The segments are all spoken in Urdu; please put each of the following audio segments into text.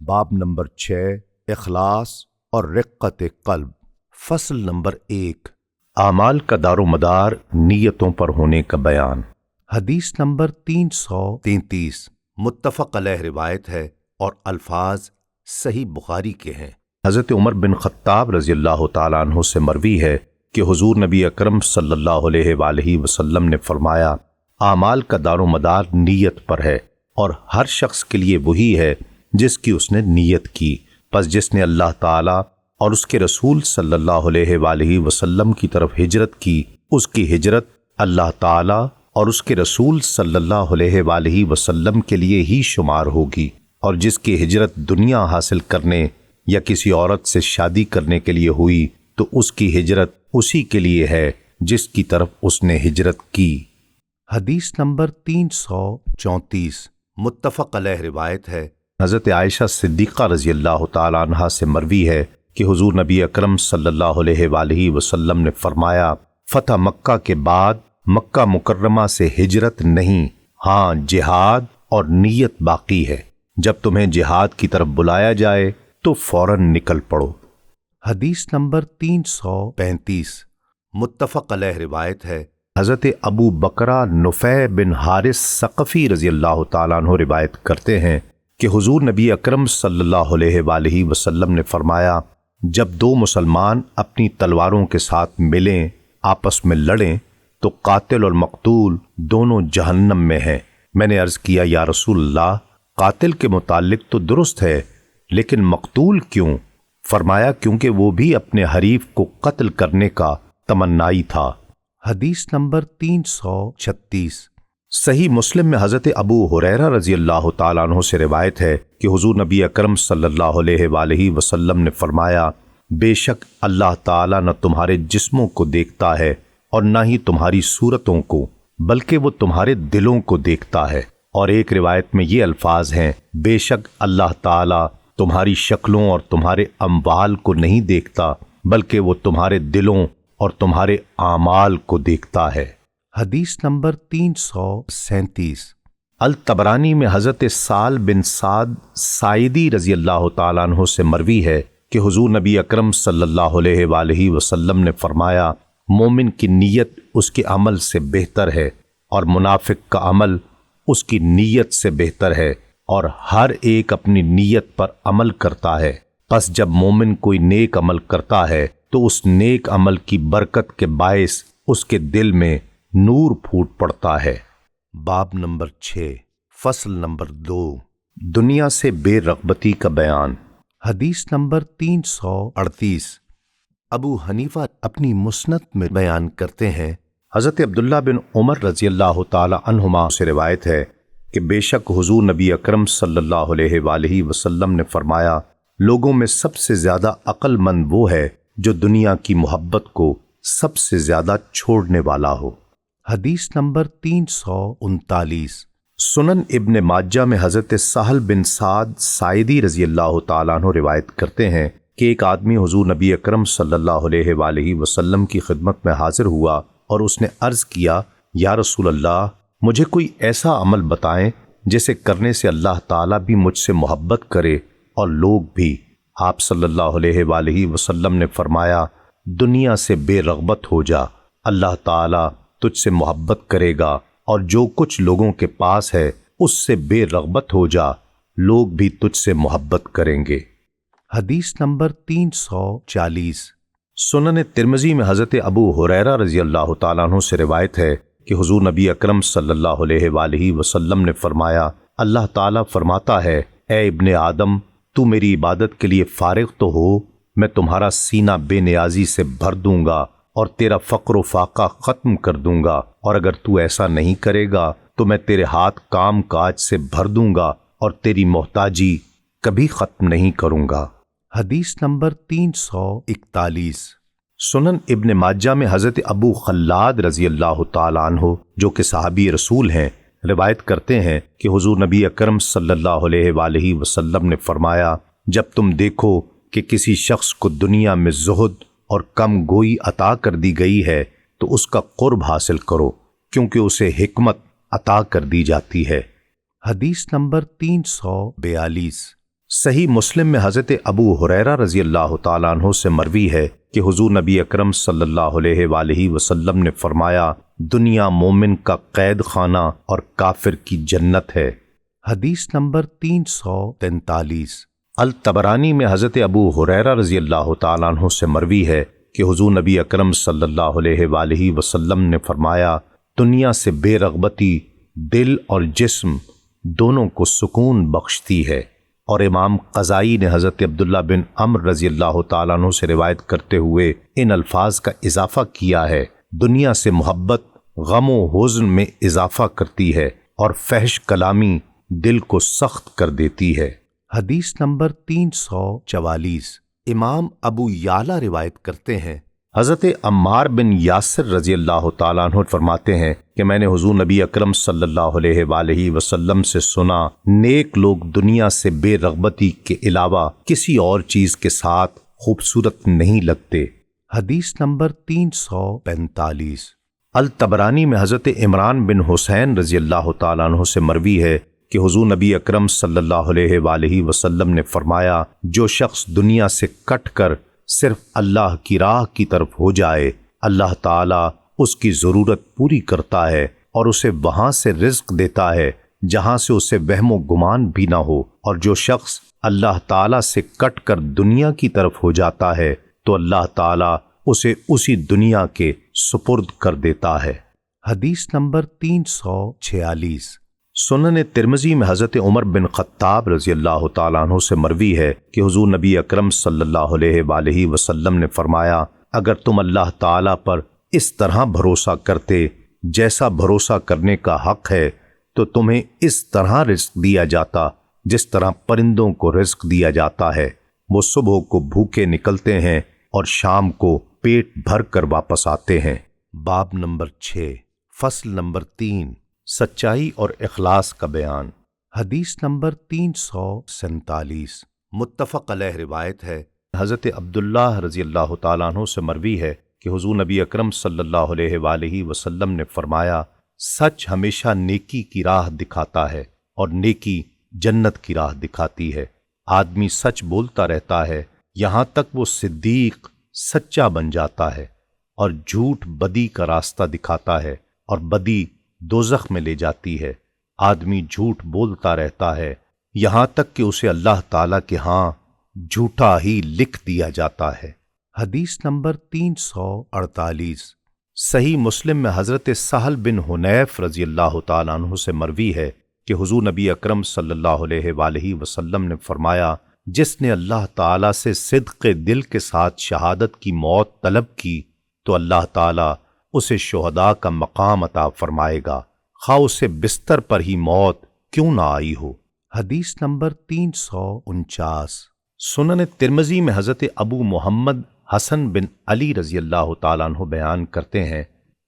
باب نمبر 6 اخلاص اور رقت قلب۔ فصل نمبر 1 اعمال کا دار و مدار نیتوں پر ہونے کا بیان۔ حدیث نمبر 333 متفق علیہ روایت ہے اور الفاظ صحیح بخاری کے ہیں۔ حضرت عمر بن خطاب رضی اللہ تعالیٰ عنہ سے مروی ہے کہ حضور نبی اکرم صلی اللہ علیہ وآلہ وسلم نے فرمایا، اعمال کا دار و مدار نیت پر ہے اور ہر شخص کے لیے وہی ہے جس کی اس نے نیت کی۔ پس جس نے اللہ تعالیٰ اور اس کے رسول صلی اللہ علیہ وآلہ وسلم کی طرف ہجرت کی، اس کی ہجرت اللہ تعالیٰ اور اس کے رسول صلی اللہ علیہ وآلہ وسلم کے لیے ہی شمار ہوگی، اور جس کی ہجرت دنیا حاصل کرنے یا کسی عورت سے شادی کرنے کے لیے ہوئی تو اس کی ہجرت اسی کے لیے ہے جس کی طرف اس نے ہجرت کی۔ حدیث نمبر 334 متفق علیہ روایت ہے۔ حضرت عائشہ صدیقہ رضی اللہ تعالیٰ عنہا سے مروی ہے کہ حضور نبی اکرم صلی اللہ علیہ وآلہ وسلم نے فرمایا، فتح مکہ کے بعد مکہ مکرمہ سے ہجرت نہیں، ہاں جہاد اور نیت باقی ہے۔ جب تمہیں جہاد کی طرف بلایا جائے تو فوراً نکل پڑو۔ حدیث نمبر 335 متفق علیہ روایت ہے۔ حضرت ابو بکرہ نفیع بن حارث ثقفی رضی اللہ تعالیٰ عنہ روایت کرتے ہیں کہ حضور نبی اکرم صلی اللہ علیہ وآلہ وسلم نے فرمایا، جب دو مسلمان اپنی تلواروں کے ساتھ ملیں، آپس میں لڑیں، تو قاتل اور مقتول دونوں جہنم میں ہیں۔ میں نے عرض کیا، یا رسول اللہ، قاتل کے متعلق تو درست ہے، لیکن مقتول کیوں؟ فرمایا، کیونکہ وہ بھی اپنے حریف کو قتل کرنے کا تمنائی تھا۔ حدیث نمبر 336 صحیح مسلم میں حضرت ابو ہریرہ رضی اللہ تعالیٰ عنہ سے روایت ہے کہ حضور نبی اکرم صلی اللہ علیہ وآلہ وسلم نے فرمایا، بے شک اللہ تعالیٰ نہ تمہارے جسموں کو دیکھتا ہے اور نہ ہی تمہاری صورتوں کو، بلکہ وہ تمہارے دلوں کو دیکھتا ہے۔ اور ایک روایت میں یہ الفاظ ہیں، بے شک اللہ تعالیٰ تمہاری شکلوں اور تمہارے اموال کو نہیں دیکھتا، بلکہ وہ تمہارے دلوں اور تمہارے اعمال کو دیکھتا ہے۔ حدیث نمبر 337 الطبرانی میں حضرت سال بن سعد ساعدی رضی اللہ تعالیٰ عنہ سے مروی ہے کہ حضور نبی اکرم صلی اللہ علیہ وآلہ وسلم نے فرمایا، مومن کی نیت اس کے عمل سے بہتر ہے اور منافق کا عمل اس کی نیت سے بہتر ہے، اور ہر ایک اپنی نیت پر عمل کرتا ہے۔ پس جب مومن کوئی نیک عمل کرتا ہے تو اس نیک عمل کی برکت کے باعث اس کے دل میں نور پھوٹ پڑتا ہے۔ باب نمبر 6 فصل نمبر 2 دنیا سے بے رغبتی کا بیان۔ حدیث نمبر 338 ابو حنیفہ اپنی مسند میں بیان کرتے ہیں، حضرت عبداللہ بن عمر رضی اللہ تعالی عنہما سے روایت ہے کہ بے شک حضور نبی اکرم صلی اللہ علیہ وآلہ وسلم نے فرمایا، لوگوں میں سب سے زیادہ عقل مند وہ ہے جو دنیا کی محبت کو سب سے زیادہ چھوڑنے والا ہو۔ حدیث نمبر 339 سنن ابن ماجہ میں حضرت سہل بن سعد ساعدی رضی اللہ تعالیٰ عنہ روایت کرتے ہیں کہ ایک آدمی حضور نبی اکرم صلی اللہ علیہ وآلہ وسلم کی خدمت میں حاضر ہوا اور اس نے عرض کیا، یا رسول اللہ، مجھے کوئی ایسا عمل بتائیں جسے کرنے سے اللہ تعالیٰ بھی مجھ سے محبت کرے اور لوگ بھی۔ آپ صلی اللہ علیہ وآلہ وسلم نے فرمایا، دنیا سے بے رغبت ہو جا، اللہ تعالیٰ تجھ سے محبت کرے گا، اور جو کچھ لوگوں کے پاس ہے اس سے بے رغبت ہو جا، لوگ بھی تجھ سے محبت کریں گے۔ حدیث نمبر 340 سنن ترمذی میں حضرت ابو ہریرہ رضی اللہ تعالیٰ عنہ سے روایت ہے کہ حضور نبی اکرم صلی اللہ علیہ وآلہ وسلم نے فرمایا، اللہ تعالیٰ فرماتا ہے، اے ابن آدم، تو میری عبادت کے لیے فارغ تو ہو، میں تمہارا سینہ بے نیازی سے بھر دوں گا اور تیرا فقر و فاقہ ختم کر دوں گا، اور اگر تو ایسا نہیں کرے گا تو میں تیرے ہاتھ کام کاج سے بھر دوں گا اور تیری محتاجی کبھی ختم نہیں کروں گا۔ حدیث نمبر 341 سنن ابن ماجہ میں حضرت ابو خلاد رضی اللہ تعالیٰ عنہ جو کہ صحابی رسول ہیں روایت کرتے ہیں کہ حضور نبی اکرم صلی اللہ علیہ وآلہ وسلم نے فرمایا، جب تم دیکھو کہ کسی شخص کو دنیا میں زہد اور کم گوئی عطا کر دی گئی ہے تو اس کا قرب حاصل کرو، کیونکہ اسے حکمت عطا کر دی جاتی ہے۔ حدیث نمبر 342 صحیح مسلم میں حضرت ابو ہریرہ رضی اللہ تعالیٰ عنہ سے مروی ہے کہ حضور نبی اکرم صلی اللہ علیہ وآلہ وسلم نے فرمایا، دنیا مومن کا قید خانہ اور کافر کی جنت ہے۔ حدیث نمبر 343۔ الطبرانی میں حضرت ابو ہریرہ رضی اللہ تعالیٰ عنہ سے مروی ہے کہ حضور نبی اکرم صلی اللہ علیہ وآلہ وسلم نے فرمایا، دنیا سے بے رغبتی دل اور جسم دونوں کو سکون بخشتی ہے۔ اور امام قضائی نے حضرت عبداللہ بن عمرو رضی اللہ تعالیٰ عنہ سے روایت کرتے ہوئے ان الفاظ کا اضافہ کیا ہے، دنیا سے محبت غم و حزن میں اضافہ کرتی ہے اور فحش کلامی دل کو سخت کر دیتی ہے۔ حدیث نمبر 344۔ امام ابو یعلا روایت کرتے ہیں، حضرت عمار بن یاسر رضی اللہ تعالیٰ عنہ فرماتے ہیں کہ میں نے حضور نبی اکرم صلی اللہ علیہ وآلہ وسلم سے سنا، نیک لوگ دنیا سے بے رغبتی کے علاوہ کسی اور چیز کے ساتھ خوبصورت نہیں لگتے۔ حدیث نمبر 345۔ الطبرانی میں حضرت عمران بن حسین رضی اللہ تعالیٰ عنہ سے مروی ہے کہ حضور نبی اکرم صلی اللہ علیہ وآلہ وسلم نے فرمایا، جو شخص دنیا سے کٹ کر صرف اللہ کی راہ کی طرف ہو جائے، اللہ تعالیٰ اس کی ضرورت پوری کرتا ہے اور اسے وہاں سے رزق دیتا ہے جہاں سے اسے وہم و گمان بھی نہ ہو، اور جو شخص اللہ تعالیٰ سے کٹ کر دنیا کی طرف ہو جاتا ہے تو اللہ تعالیٰ اسے اسی دنیا کے سپرد کر دیتا ہے۔ حدیث نمبر 346۔ سنن ترمذی میں حضرت عمر بن خطاب رضی اللہ تعالیٰ عنہ سے مروی ہے کہ حضور نبی اکرم صلی اللہ علیہ وآلہ وسلم نے فرمایا، اگر تم اللہ تعالیٰ پر اس طرح بھروسہ کرتے جیسا بھروسہ کرنے کا حق ہے تو تمہیں اس طرح رزق دیا جاتا جس طرح پرندوں کو رزق دیا جاتا ہے، وہ صبح کو بھوکے نکلتے ہیں اور شام کو پیٹ بھر کر واپس آتے ہیں۔ باب نمبر 6، فصل نمبر 3، سچائی اور اخلاص کا بیان۔ حدیث نمبر 347۔ متفق علیہ روایت ہے، حضرت عبداللہ رضی اللہ تعالیٰ عنہ سے مروی ہے کہ حضور نبی اکرم صلی اللہ علیہ وآلہ وسلم نے فرمایا، سچ ہمیشہ نیکی کی راہ دکھاتا ہے اور نیکی جنت کی راہ دکھاتی ہے۔ آدمی سچ بولتا رہتا ہے یہاں تک وہ صدیق سچا بن جاتا ہے، اور جھوٹ بدی کا راستہ دکھاتا ہے اور بدی دوزخ میں لے جاتی ہے۔ آدمی جھوٹ بولتا رہتا ہے یہاں تک کہ اسے اللہ تعالیٰ کے ہاں جھوٹا ہی لکھ دیا جاتا ہے۔ حدیث نمبر 348۔ صحیح مسلم میں حضرت سہل بن حنیف رضی اللہ تعالیٰ عنہ سے مروی ہے کہ حضور نبی اکرم صلی اللہ علیہ وآلہ وسلم نے فرمایا، جس نے اللہ تعالیٰ سے صدق دل کے ساتھ شہادت کی موت طلب کی تو اللہ تعالیٰ اسے شہداء کا مقام عطا فرمائے گا، خواہ اسے بستر پر ہی موت کیوں نہ آئی ہو۔ حدیث نمبر 349۔ سنن ترمذی میں حضرت ابو محمد حسن بن علی رضی اللہ تعالیٰ عنہ بیان کرتے ہیں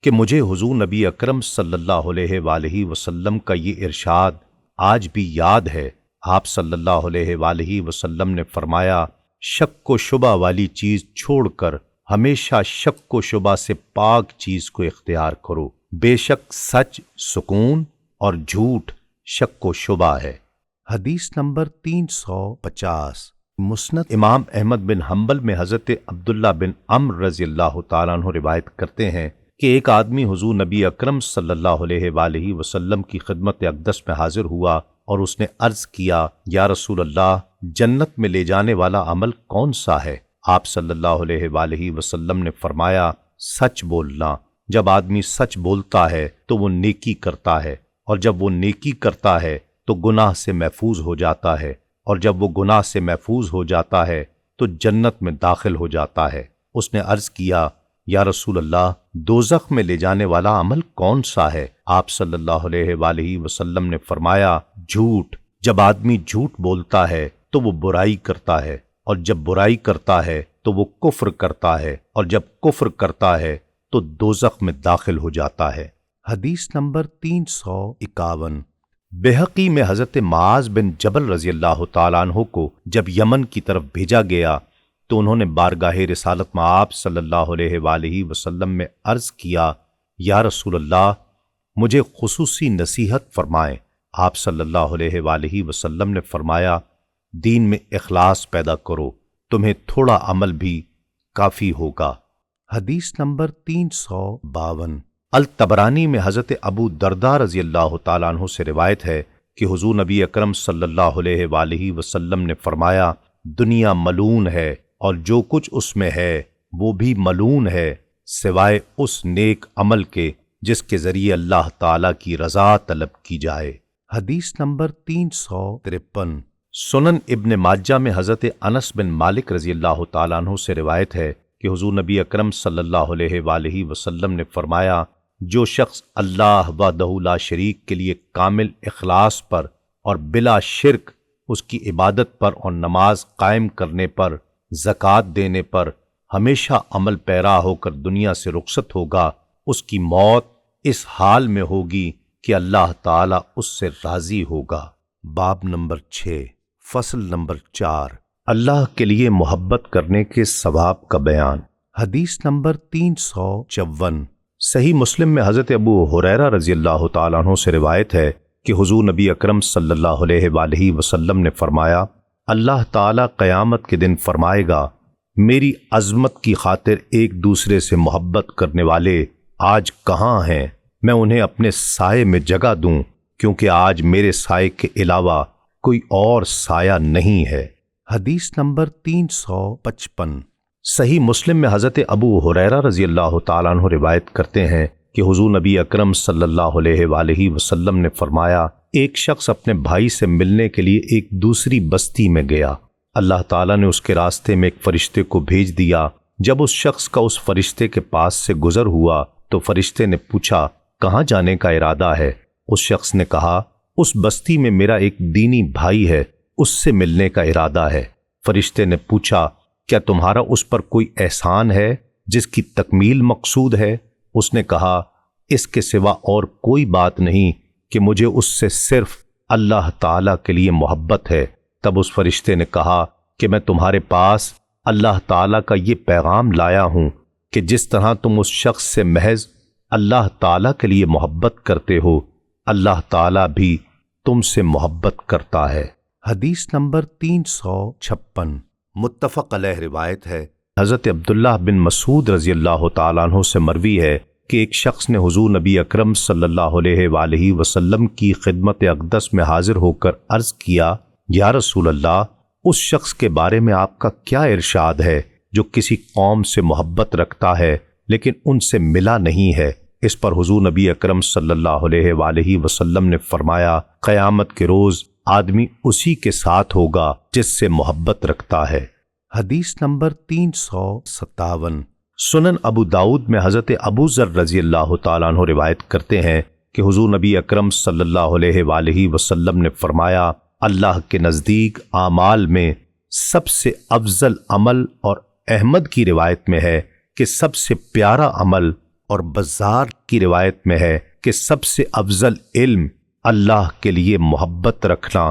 کہ مجھے حضور نبی اکرم صلی اللہ علیہ وآلہ وسلم کا یہ ارشاد آج بھی یاد ہے۔ آپ صلی اللہ علیہ وآلہ وسلم نے فرمایا، شک و شبہ والی چیز چھوڑ کر ہمیشہ شک و شبہ سے پاک چیز کو اختیار کرو، بے شک سچ سکون اور جھوٹ شک و شبہ ہے۔ حدیث نمبر 350۔ مسند امام احمد بن حنبل میں حضرت عبداللہ بن عمرو رضی اللہ تعالیٰ عنہ روایت کرتے ہیں کہ ایک آدمی حضور نبی اکرم صلی اللہ علیہ وآلہ وسلم کی خدمت اقدس میں حاضر ہوا اور اس نے عرض کیا، یا رسول اللہ، جنت میں لے جانے والا عمل کون سا ہے؟ آپ صلی اللہ علیہ وآلہ وسلم نے فرمایا، سچ بولنا۔ جب آدمی سچ بولتا ہے تو وہ نیکی کرتا ہے، اور جب وہ نیکی کرتا ہے تو گناہ سے محفوظ ہو جاتا ہے، اور جب وہ گناہ سے محفوظ ہو جاتا ہے تو جنت میں داخل ہو جاتا ہے۔ اس نے عرض کیا، یا رسول اللہ، دوزخ میں لے جانے والا عمل کون سا ہے؟ آپ صلی اللہ علیہ وآلہ وسلم نے فرمایا، جھوٹ۔ جب آدمی جھوٹ بولتا ہے تو وہ برائی کرتا ہے، اور جب برائی کرتا ہے تو وہ کفر کرتا ہے، اور جب کفر کرتا ہے تو دوزخ میں داخل ہو جاتا ہے۔ حدیث نمبر 351۔ بہقی میں حضرت معاذ بن جبل رضی اللہ تعالیٰ عنہ کو جب یمن کی طرف بھیجا گیا تو انہوں نے بارگاہ رسالت میں آپ صلی اللہ علیہ وآلہ وسلم میں عرض کیا، یا رسول اللہ، مجھے خصوصی نصیحت فرمائیں۔ آپ صلی اللہ علیہ وآلہ وسلم نے فرمایا، دین میں اخلاص پیدا کرو، تمہیں تھوڑا عمل بھی کافی ہوگا۔ حدیث نمبر 352۔ الطبرانی میں حضرت ابو درداء رضی اللہ تعالیٰ عنہ سے روایت ہے کہ حضور نبی اکرم صلی اللہ علیہ وآلہ وسلم نے فرمایا، دنیا ملعون ہے اور جو کچھ اس میں ہے وہ بھی ملعون ہے سوائے اس نیک عمل کے جس کے ذریعے اللہ تعالیٰ کی رضا طلب کی جائے۔ حدیث نمبر 353۔ سنن ابن ماجہ میں حضرت انس بن مالک رضی اللہ تعالیٰ عنہ سے روایت ہے کہ حضور نبی اکرم صلی اللہ علیہ وآلہ وسلم نے فرمایا، جو شخص اللہ وحدہ لا شریک کے لیے کامل اخلاص پر اور بلا شرک اس کی عبادت پر اور نماز قائم کرنے پر، زکوٰۃ دینے پر ہمیشہ عمل پیرا ہو کر دنیا سے رخصت ہوگا، اس کی موت اس حال میں ہوگی کہ اللہ تعالیٰ اس سے راضی ہوگا۔ باب نمبر 6، فصل نمبر 4، اللہ کے لیے محبت کرنے کے ثواب کا بیان۔ حدیث نمبر 354۔ صحیح مسلم میں حضرت ابو ہریرہ رضی اللہ تعالیٰ عنہ سے روایت ہے کہ حضور نبی اکرم صلی اللہ علیہ وآلہ وسلم نے فرمایا، اللہ تعالیٰ قیامت کے دن فرمائے گا، میری عظمت کی خاطر ایک دوسرے سے محبت کرنے والے آج کہاں ہیں؟ میں انہیں اپنے سائے میں جگہ دوں، کیونکہ آج میرے سائے کے علاوہ کوئی اور سایہ نہیں ہے۔ حدیث نمبر 355۔ صحیح مسلم میں حضرت ابو ہریرہ رضی اللہ تعالیٰ عنہ روایت کرتے ہیں کہ حضور نبی اکرم صلی اللہ علیہ وآلہ وسلم نے فرمایا، ایک شخص اپنے بھائی سے ملنے کے لیے ایک دوسری بستی میں گیا، اللہ تعالیٰ نے اس کے راستے میں ایک فرشتے کو بھیج دیا۔ جب اس شخص کا اس فرشتے کے پاس سے گزر ہوا تو فرشتے نے پوچھا، کہاں جانے کا ارادہ ہے؟ اس شخص نے کہا، اس بستی میں میرا ایک دینی بھائی ہے، اس سے ملنے کا ارادہ ہے۔ فرشتے نے پوچھا، کیا تمہارا اس پر کوئی احسان ہے جس کی تکمیل مقصود ہے؟ اس نے کہا، اس کے سوا اور کوئی بات نہیں کہ مجھے اس سے صرف اللہ تعالیٰ کے لیے محبت ہے۔ تب اس فرشتے نے کہا کہ میں تمہارے پاس اللہ تعالیٰ کا یہ پیغام لایا ہوں کہ جس طرح تم اس شخص سے محض اللہ تعالیٰ کے لیے محبت کرتے ہو، اللہ تعالیٰ بھی تم سے محبت کرتا ہے۔ حدیث نمبر 356۔ متفق علیہ روایت ہے، حضرت عبداللہ بن مسعود رضی اللہ تعالیٰ عنہ سے مروی ہے کہ ایک شخص نے حضور نبی اکرم صلی اللہ علیہ وآلہ وسلم کی خدمت اقدس میں حاضر ہو کر عرض کیا، یا رسول اللہ، اس شخص کے بارے میں آپ کا کیا ارشاد ہے جو کسی قوم سے محبت رکھتا ہے لیکن ان سے ملا نہیں ہے؟ اس پر حضور نبی اکرم صلی اللہ علیہ وآلہ وسلم نے فرمایا، قیامت کے روز آدمی اسی کے ساتھ ہوگا جس سے محبت رکھتا ہے۔ حدیث نمبر 357۔ سنن ابو داؤد میں حضرت ابو ذر رضی اللہ تعالیٰ عنہ روایت کرتے ہیں کہ حضور نبی اکرم صلی اللہ علیہ وآلہ وسلم نے فرمایا، اللہ کے نزدیک اعمال میں سب سے افضل عمل، اور احمد کی روایت میں ہے کہ سب سے پیارا عمل، اور بزار کی روایت میں ہے کہ سب سے افضل علم، اللہ کے لیے محبت رکھنا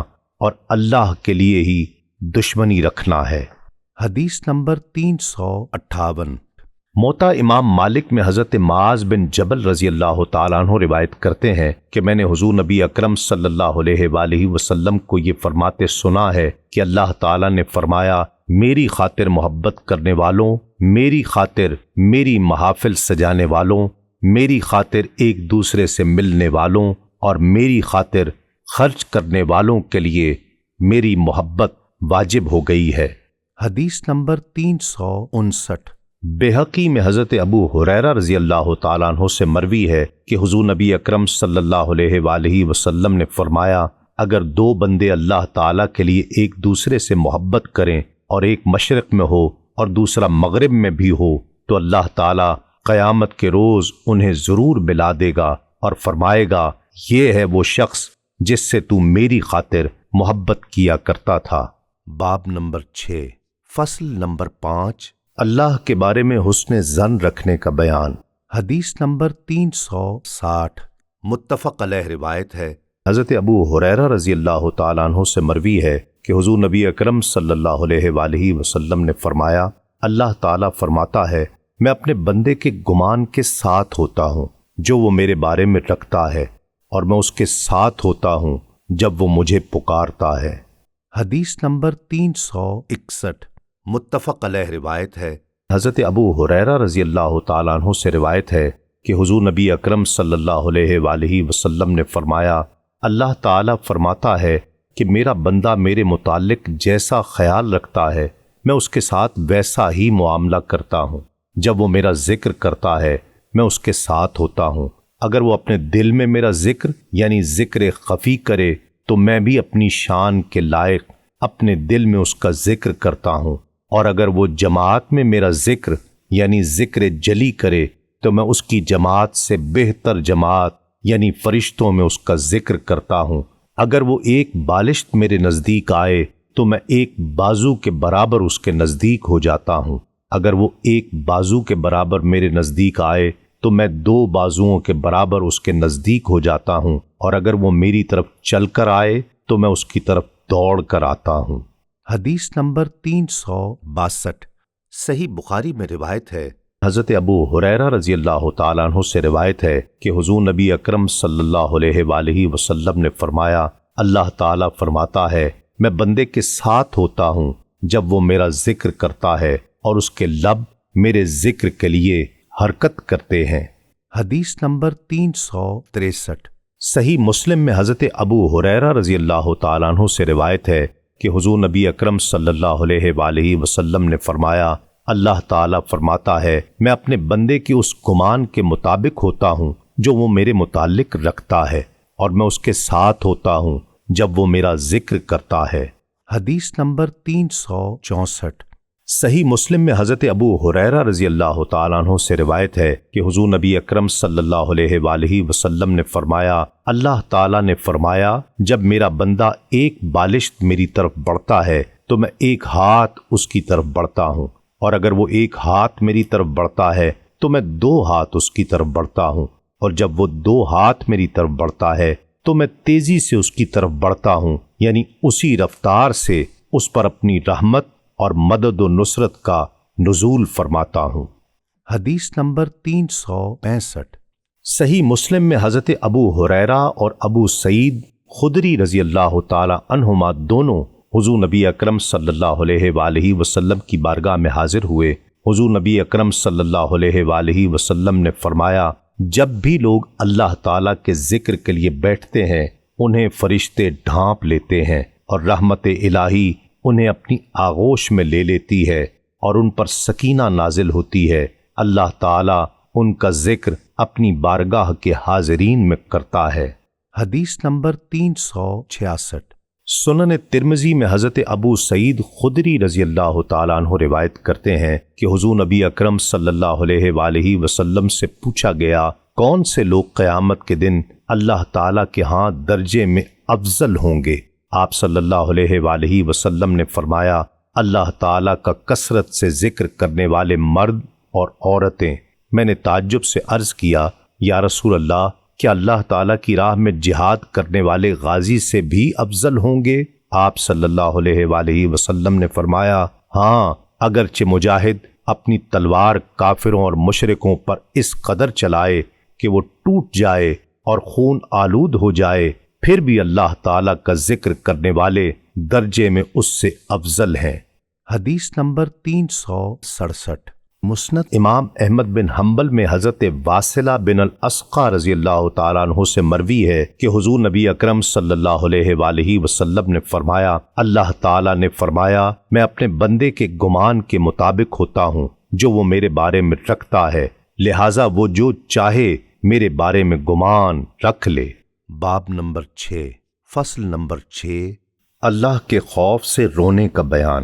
اور اللہ کے لیے ہی دشمنی رکھنا ہے۔ حدیث نمبر 358۔ موطا امام مالک میں حضرت معاذ بن جبل رضی اللہ تعالیٰ عنہ روایت کرتے ہیں کہ میں نے حضور نبی اکرم صلی اللہ علیہ وآلہ وسلم کو یہ فرماتے سنا ہے کہ اللہ تعالیٰ نے فرمایا، میری خاطر محبت کرنے والوں، میری خاطر میری محافل سجانے والوں، میری خاطر ایک دوسرے سے ملنے والوں اور میری خاطر خرچ کرنے والوں کے لیے میری محبت واجب ہو گئی ہے۔ حدیث نمبر 359۔ بہقی میں حضرت ابو ہریرہ رضی اللہ تعالیٰ عنہ سے مروی ہے کہ حضور نبی اکرم صلی اللہ علیہ وآلہ وسلم نے فرمایا، اگر دو بندے اللہ تعالیٰ کے لیے ایک دوسرے سے محبت کریں اور ایک مشرق میں ہو اور دوسرا مغرب میں بھی ہو تو اللہ تعالیٰ قیامت کے روز انہیں ضرور ملا دے گا اور فرمائے گا، یہ ہے وہ شخص جس سے تو میری خاطر محبت کیا کرتا تھا۔ باب نمبر 6، فصل نمبر 5، اللہ کے بارے میں حسن ظن رکھنے کا بیان۔ حدیث نمبر 360۔ متفق علیہ روایت ہے، حضرت ابو ہریرہ رضی اللہ تعالیٰ عنہ سے مروی ہے کہ حضور نبی اکرم صلی اللہ علیہ وآلہ وسلم نے فرمایا، اللہ تعالیٰ فرماتا ہے، میں اپنے بندے کے گمان کے ساتھ ہوتا ہوں جو وہ میرے بارے میں رکھتا ہے، اور میں اس کے ساتھ ہوتا ہوں جب وہ مجھے پکارتا ہے۔ حدیث نمبر 361 متفق علیہ روایت ہے۔ حضرت ابو ہریرہ رضی اللہ تعالیٰ عنہ سے روایت ہے کہ حضور نبی اکرم صلی اللہ علیہ وآلہ وسلم نے فرمایا، اللہ تعالیٰ فرماتا ہے کہ میرا بندہ میرے متعلق جیسا خیال رکھتا ہے میں اس کے ساتھ ویسا ہی معاملہ کرتا ہوں۔ جب وہ میرا ذکر کرتا ہے میں اس کے ساتھ ہوتا ہوں۔ اگر وہ اپنے دل میں میرا ذکر یعنی ذکر خفی کرے تو میں بھی اپنی شان کے لائق اپنے دل میں اس کا ذکر کرتا ہوں، اور اگر وہ جماعت میں میرا ذکر یعنی ذکر جلی کرے تو میں اس کی جماعت سے بہتر جماعت یعنی فرشتوں میں اس کا ذکر کرتا ہوں۔ اگر وہ ایک بالشت میرے نزدیک آئے تو میں ایک بازو کے برابر اس کے نزدیک ہو جاتا ہوں۔ اگر وہ ایک بازو کے برابر میرے نزدیک آئے تو میں 2 بازوؤں کے برابر اس کے نزدیک ہو جاتا ہوں، اور اگر وہ میری طرف چل کر آئے تو میں اس کی طرف دوڑ کر آتا ہوں۔ حدیث نمبر 362 صحیح بخاری میں روایت ہے۔ حضرت ابو ہریرہ رضی اللہ تعالیٰ عنہ سے روایت ہے کہ حضور نبی اکرم صلی اللہ علیہ وآلہ وسلم نے فرمایا، اللہ تعالیٰ فرماتا ہے میں بندے کے ساتھ ہوتا ہوں جب وہ میرا ذکر کرتا ہے اور اس کے لب میرے ذکر کے لیے حرکت کرتے ہیں۔ حدیث نمبر 363 صحیح مسلم میں حضرت ابو ہریرہ رضی اللہ تعالیٰ عنہ سے روایت ہے کہ حضور نبی اکرم صلی اللہ علیہ وآلہ وسلم نے فرمایا، اللہ تعالیٰ فرماتا ہے میں اپنے بندے کی اس گمان کے مطابق ہوتا ہوں جو وہ میرے متعلق رکھتا ہے، اور میں اس کے ساتھ ہوتا ہوں جب وہ میرا ذکر کرتا ہے۔ حدیث نمبر 364 صحیح مسلم میں حضرت ابو ہریرہ رضی اللہ تعالیٰ عنہ سے روایت ہے کہ حضور نبی اکرم صلی اللہ علیہ وآلہ وسلم نے فرمایا، اللہ تعالیٰ نے فرمایا جب میرا بندہ ایک بالشت میری طرف بڑھتا ہے تو میں ایک ہاتھ اس کی طرف بڑھتا ہوں، اور اگر وہ ایک ہاتھ میری طرف بڑھتا ہے تو میں 2 ہاتھ اس کی طرف بڑھتا ہوں، اور جب وہ 2 ہاتھ میری طرف بڑھتا ہے تو میں تیزی سے اس کی طرف بڑھتا ہوں، یعنی اسی رفتار سے اس پر اپنی رحمت اور مدد و نصرت کا نزول فرماتا ہوں۔ حدیث نمبر 365 صحیح مسلم میں حضرت ابو ہریرہ اور ابو سعید خدری رضی اللہ تعالی عنہما دونوں حضور نبی اکرم صلی اللہ علیہ وآلہ وسلم کی بارگاہ میں حاضر ہوئے۔ حضور نبی اکرم صلی اللہ علیہ وآلہ وسلم نے فرمایا، جب بھی لوگ اللہ تعالیٰ کے ذکر کے لیے بیٹھتے ہیں انہیں فرشتے ڈھانپ لیتے ہیں، اور رحمت الہی انہیں اپنی آغوش میں لے لیتی ہے اور ان پر سکینہ نازل ہوتی ہے۔ اللہ تعالیٰ ان کا ذکر اپنی بارگاہ کے حاضرین میں کرتا ہے۔ حدیث نمبر 366 سنن ترمذی میں حضرت ابو سعید خدری رضی اللہ تعالیٰ عنہ روایت کرتے ہیں کہ حضور نبی اکرم صلی اللہ علیہ وآلہ وسلم سے پوچھا گیا، کون سے لوگ قیامت کے دن اللہ تعالیٰ کے ہاں درجے میں افضل ہوں گے؟ آپ صلی اللہ علیہ وآلہ وسلم نے فرمایا، اللہ تعالیٰ کا کثرت سے ذکر کرنے والے مرد اور عورتیں۔ میں نے تعجب سے عرض کیا، یا رسول اللہ، کیا اللہ تعالیٰ کی راہ میں جہاد کرنے والے غازی سے بھی افضل ہوں گے؟ آپ صلی اللہ علیہ وآلہ وسلم نے فرمایا، ہاں، اگرچہ مجاہد اپنی تلوار کافروں اور مشرکوں پر اس قدر چلائے کہ وہ ٹوٹ جائے اور خون آلود ہو جائے، پھر بھی اللہ تعالیٰ کا ذکر کرنے والے درجے میں اس سے افضل ہیں۔ حدیث نمبر 367 مسند امام احمد بن حنبل میں حضرت واصلہ بن الاسقا رضی اللہ تعالیٰ عنہ سے مروی ہے کہ حضور نبی اکرم صلی اللہ علیہ وآلہ وسلم نے فرمایا، اللہ تعالیٰ نے فرمایا، میں اپنے بندے کے گمان کے مطابق ہوتا ہوں جو وہ میرے بارے میں رکھتا ہے، لہٰذا وہ جو چاہے میرے بارے میں گمان رکھ لے۔ باب نمبر 6 فصل نمبر 6 اللہ کے خوف سے رونے کا بیان۔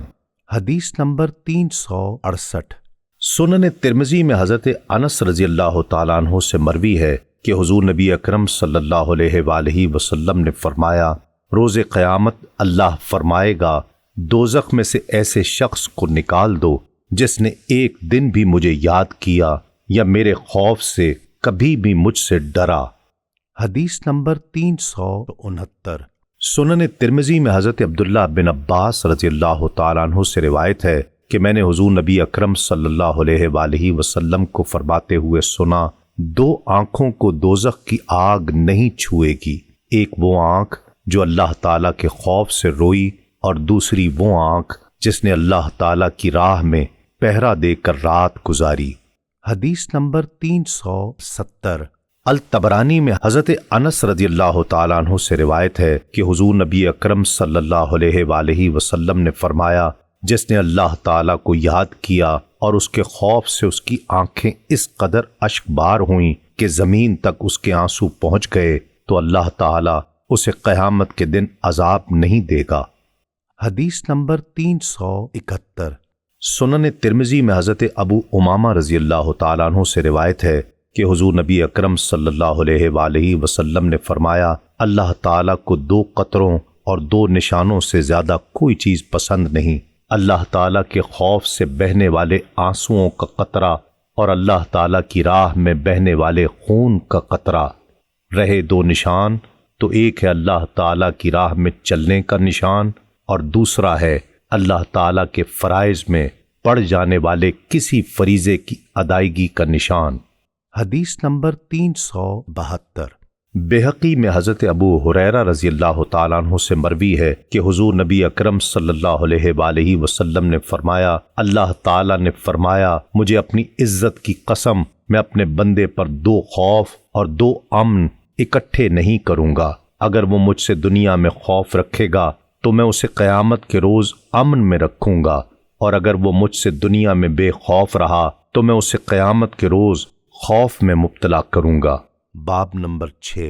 حدیث نمبر 368 سنن ترمذی میں حضرت انس رضی اللہ تعالیٰ عنہ سے مروی ہے کہ حضور نبی اکرم صلی اللہ علیہ وآلہ وسلم نے فرمایا، روز قیامت اللہ فرمائے گا، دوزخ میں سے ایسے شخص کو نکال دو جس نے ایک دن بھی مجھے یاد کیا یا میرے خوف سے کبھی بھی مجھ سے ڈرا۔ حدیث نمبر 369 سنن ترمذی میں حضرت عبداللہ بن عباس رضی اللہ تعالیٰ عنہ سے روایت ہے کہ میں نے حضور نبی اکرم صلی اللہ علیہ وآلہ وسلم کو فرماتے ہوئے سنا، 2 آنکھوں کو دوزخ کی آگ نہیں چھوئے گی، ایک وہ آنکھ جو اللہ تعالیٰ کے خوف سے روئی اور دوسری وہ آنکھ جس نے اللہ تعالیٰ کی راہ میں پہرا دے کر رات گزاری۔ حدیث نمبر 370۔ الطبرانی میں حضرت انس رضی اللہ تعالیٰ عنہ سے روایت ہے کہ حضور نبی اکرم صلی اللہ علیہ وآلہ وسلم نے فرمایا، جس نے اللہ تعالیٰ کو یاد کیا اور اس کے خوف سے اس کی آنکھیں اس قدر اشکبار ہوئیں کہ زمین تک اس کے آنسو پہنچ گئے، تو اللہ تعالیٰ اسے قیامت کے دن عذاب نہیں دے گا۔ حدیث نمبر 371۔ سنن ترمذی میں حضرت ابو امامہ رضی اللہ تعالیٰ عنہ سے روایت ہے کہ حضور نبی اکرم صلی اللہ علیہ وآلہ وسلم نے فرمایا، اللہ تعالیٰ کو 2 قطروں اور 2 نشانوں سے زیادہ کوئی چیز پسند نہیں، اللہ تعالیٰ کے خوف سے بہنے والے آنسوؤں کا قطرہ اور اللہ تعالیٰ کی راہ میں بہنے والے خون کا قطرہ۔ رہے 2 نشان تو ایک ہے اللہ تعالیٰ کی راہ میں چلنے کا نشان اور دوسرا ہے اللہ تعالیٰ کے فرائض میں پڑ جانے والے کسی فریضے کی ادائیگی کا نشان۔ حدیث نمبر 372۔ بہقی میں حضرت ابو ہریرہ رضی اللہ تعالیٰ عنہ سے مروی ہے کہ حضور نبی اکرم صلی اللہ علیہ وآلہ وسلم نے فرمایا، اللہ تعالیٰ نے فرمایا، مجھے اپنی عزت کی قسم، میں اپنے بندے پر 2 خوف اور 2 امن اکٹھے نہیں کروں گا۔ اگر وہ مجھ سے دنیا میں خوف رکھے گا تو میں اسے قیامت کے روز امن میں رکھوں گا، اور اگر وہ مجھ سے دنیا میں بے خوف رہا تو میں اسے قیامت کے روز خوف میں مبتلا کروں گا۔ باب نمبر 6،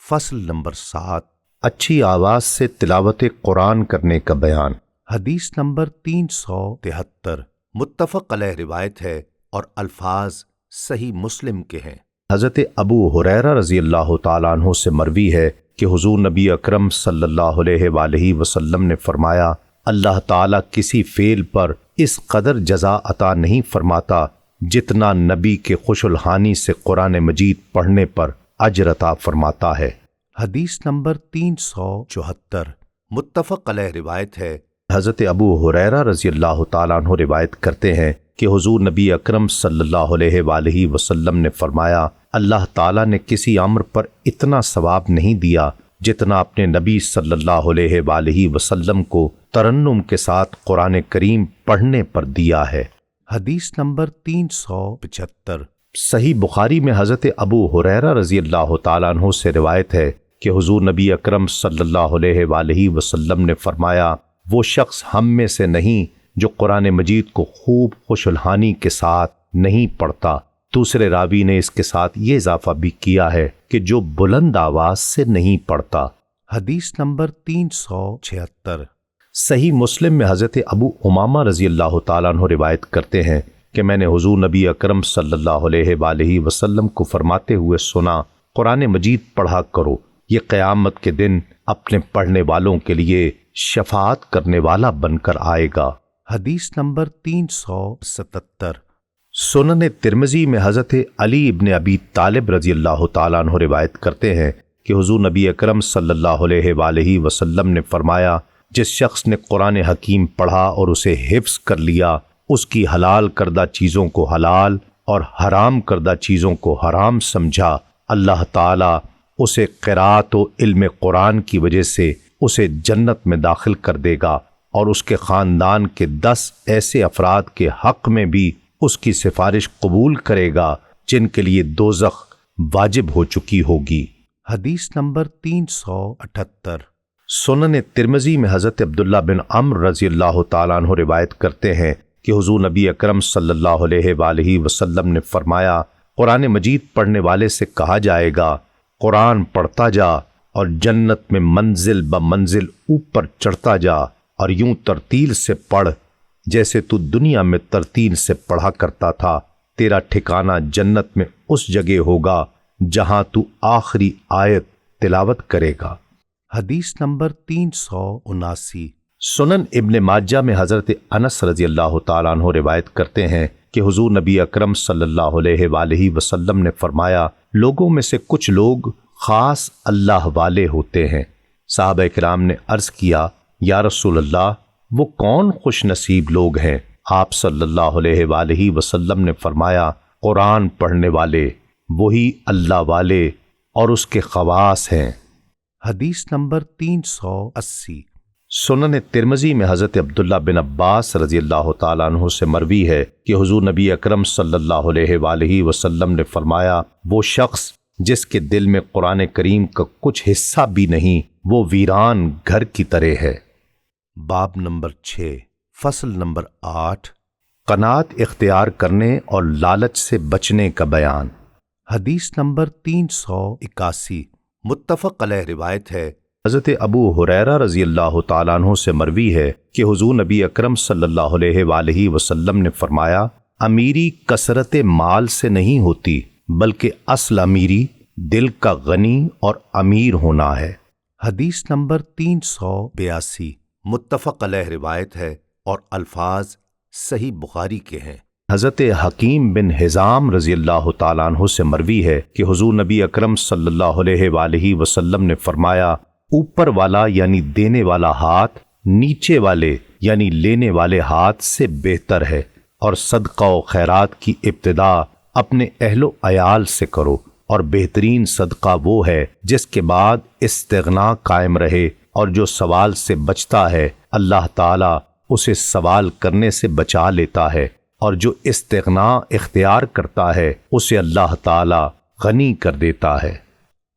فصل نمبر 7، اچھی آواز سے تلاوت قرآن کرنے کا بیان۔ حدیث نمبر 373، متفق علیہ روایت ہے اور الفاظ صحیح مسلم کے ہیں۔ حضرت ابو ہریرہ رضی اللہ تعالیٰ عنہ سے مروی ہے کہ حضور نبی اکرم صلی اللہ علیہ وآلہ وسلم نے فرمایا، اللہ تعالیٰ کسی فعل پر اس قدر جزا عطا نہیں فرماتا جتنا نبی کے خوش الحانی سے قرآن مجید پڑھنے پر اجر عطا فرماتا ہے۔ حدیث نمبر 374، متفق علیہ روایت ہے۔ حضرت ابو ہریرہ رضی اللہ تعالیٰ عنہ روایت کرتے ہیں کہ حضور نبی اکرم صلی اللہ علیہ وآلہ وسلم نے فرمایا، اللہ تعالیٰ نے کسی امر پر اتنا ثواب نہیں دیا جتنا اپنے نبی صلی اللہ علیہ وآلہ وسلم کو ترنم کے ساتھ قرآن کریم پڑھنے پر دیا ہے۔ حدیث نمبر 375، صحیح بخاری میں حضرت ابو ہریرہ رضی اللہ تعالیٰ عنہ سے روایت ہے کہ حضور نبی اکرم صلی اللہ علیہ وآلہ وسلم نے فرمایا، وہ شخص ہم میں سے نہیں جو قرآن مجید کو خوب خوش الحانی کے ساتھ نہیں پڑھتا۔ دوسرے راوی نے اس کے ساتھ یہ اضافہ بھی کیا ہے کہ جو بلند آواز سے نہیں پڑھتا۔ حدیث نمبر 376، صحیح مسلم میں حضرت ابو امامہ رضی اللہ تعالیٰ عنہ روایت کرتے ہیں کہ میں نے حضور نبی اکرم صلی اللہ علیہ وآلہ وسلم کو فرماتے ہوئے سنا، قرآن مجید پڑھا کرو، یہ قیامت کے دن اپنے پڑھنے والوں کے لیے شفاعت کرنے والا بن کر آئے گا۔ حدیث نمبر 377، سنن ترمذی میں حضرت علی ابن ابی طالب رضی اللہ تعالیٰ عنہ روایت کرتے ہیں کہ حضور نبی اکرم صلی اللہ علیہ وآلہ وسلم نے فرمایا، جس شخص نے قرآن حکیم پڑھا اور اسے حفظ کر لیا، اس کی حلال کردہ چیزوں کو حلال اور حرام کردہ چیزوں کو حرام سمجھا، اللہ تعالیٰ اسے قرات و علم قرآن کی وجہ سے اسے جنت میں داخل کر دے گا، اور اس کے خاندان کے 10 ایسے افراد کے حق میں بھی اس کی سفارش قبول کرے گا جن کے لیے دوزخ واجب ہو چکی ہوگی۔ حدیث نمبر 378، سنن ترمذی میں حضرت عبداللہ بن عمرو رضی اللہ تعالیٰ عنہ روایت کرتے ہیں کہ حضور نبی اکرم صلی اللہ علیہ وآلہ وسلم نے فرمایا، قرآن مجید پڑھنے والے سے کہا جائے گا، قرآن پڑھتا جا اور جنت میں منزل بمنزل اوپر چڑھتا جا، اور یوں ترتیل سے پڑھ جیسے تو دنیا میں ترتیل سے پڑھا کرتا تھا، تیرا ٹھکانہ جنت میں اس جگہ ہوگا جہاں تو آخری آیت تلاوت کرے گا۔ حدیث نمبر 379، سنن ابن ماجہ میں حضرت انس رضی اللہ تعالیٰ عنہ روایت کرتے ہیں کہ حضور نبی اکرم صلی اللہ علیہ وآلہ وسلم نے فرمایا، لوگوں میں سے کچھ لوگ خاص اللہ والے ہوتے ہیں۔ صحابہ کرام نے عرض کیا، یا رسول اللہ، وہ کون خوش نصیب لوگ ہیں؟ آپ صلی اللہ علیہ وآلہ وسلم نے فرمایا، قرآن پڑھنے والے، وہی اللہ والے اور اس کے خواص ہیں۔ حدیث نمبر 380، سنن ترمذی میں حضرت عبداللہ بن عباس رضی اللہ تعالیٰ عنہ سے مروی ہے کہ حضور نبی اکرم صلی اللہ علیہ وآلہ وسلم نے فرمایا، وہ شخص جس کے دل میں قرآن کریم کا کچھ حصہ بھی نہیں، وہ ویران گھر کی طرح ہے۔ باب نمبر 6، فصل نمبر 8، قناعت اختیار کرنے اور لالچ سے بچنے کا بیان۔ حدیث نمبر 381، متفق علیہ روایت ہے، حضرت ابو ہریرہ رضی اللہ تعالیٰ عنہ سے مروی ہے کہ حضور نبی اکرم صلی اللہ علیہ وآلہ وسلم نے فرمایا، امیری کثرت مال سے نہیں ہوتی بلکہ اصل امیری دل کا غنی اور امیر ہونا ہے۔ حدیث نمبر 382، متفق علیہ روایت ہے اور الفاظ صحیح بخاری کے ہیں۔ حضرت حکیم بن حزام رضی اللہ تعالیٰ عنہ سے مروی ہے کہ حضور نبی اکرم صلی اللہ علیہ وآلہ وسلم نے فرمایا، اوپر والا یعنی دینے والا ہاتھ نیچے والے یعنی لینے والے ہاتھ سے بہتر ہے، اور صدقہ و خیرات کی ابتدا اپنے اہل و عیال سے کرو، اور بہترین صدقہ وہ ہے جس کے بعد استغنا قائم رہے، اور جو سوال سے بچتا ہے اللہ تعالیٰ اسے سوال کرنے سے بچا لیتا ہے، اور جو استغنا اختیار کرتا ہے اسے اللہ تعالیٰ غنی کر دیتا ہے۔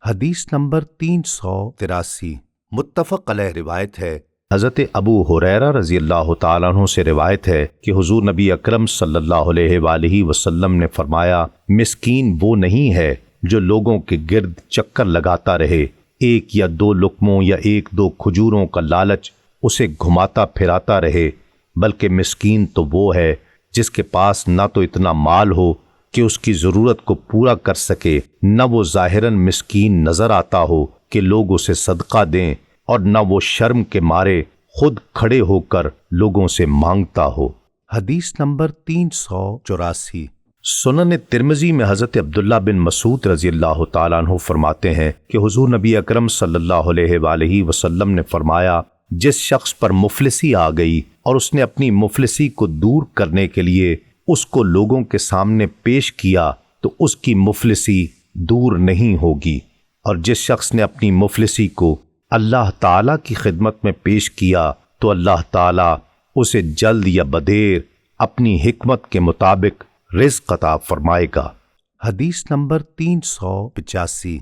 حدیث نمبر 383، متفق علیہ روایت ہے، حضرت ابو ہریرہ رضی اللہ تعالیٰ عنہ سے روایت ہے کہ حضور نبی اکرم صلی اللہ علیہ وآلہ وسلم نے فرمایا، مسکین وہ نہیں ہے جو لوگوں کے گرد چکر لگاتا رہے، ایک یا دو لقموں یا ایک دو کھجوروں کا لالچ اسے گھماتا پھراتا رہے، بلکہ مسکین تو وہ ہے جس کے پاس نہ تو اتنا مال ہو کہ اس کی ضرورت کو پورا کر سکے، نہ وہ ظاہراً مسکین نظر آتا ہو کہ لوگ اسے صدقہ دیں، اور نہ وہ شرم کے مارے خود کھڑے ہو کر لوگوں سے مانگتا ہو۔ حدیث نمبر 384، سنن ترمذی میں حضرت عبداللہ بن مسعود رضی اللہ تعالیٰ عنہ فرماتے ہیں کہ حضور نبی اکرم صلی اللہ علیہ وآلہ وسلم نے فرمایا، جس شخص پر مفلسی آ گئی اور اس نے اپنی مفلسی کو دور کرنے کے لیے اس کو لوگوں کے سامنے پیش کیا تو اس کی مفلسی دور نہیں ہوگی، اور جس شخص نے اپنی مفلسی کو اللہ تعالیٰ کی خدمت میں پیش کیا تو اللہ تعالیٰ اسے جلد یا بدیر اپنی حکمت کے مطابق رزق عطا فرمائے گا۔ حدیث نمبر 385،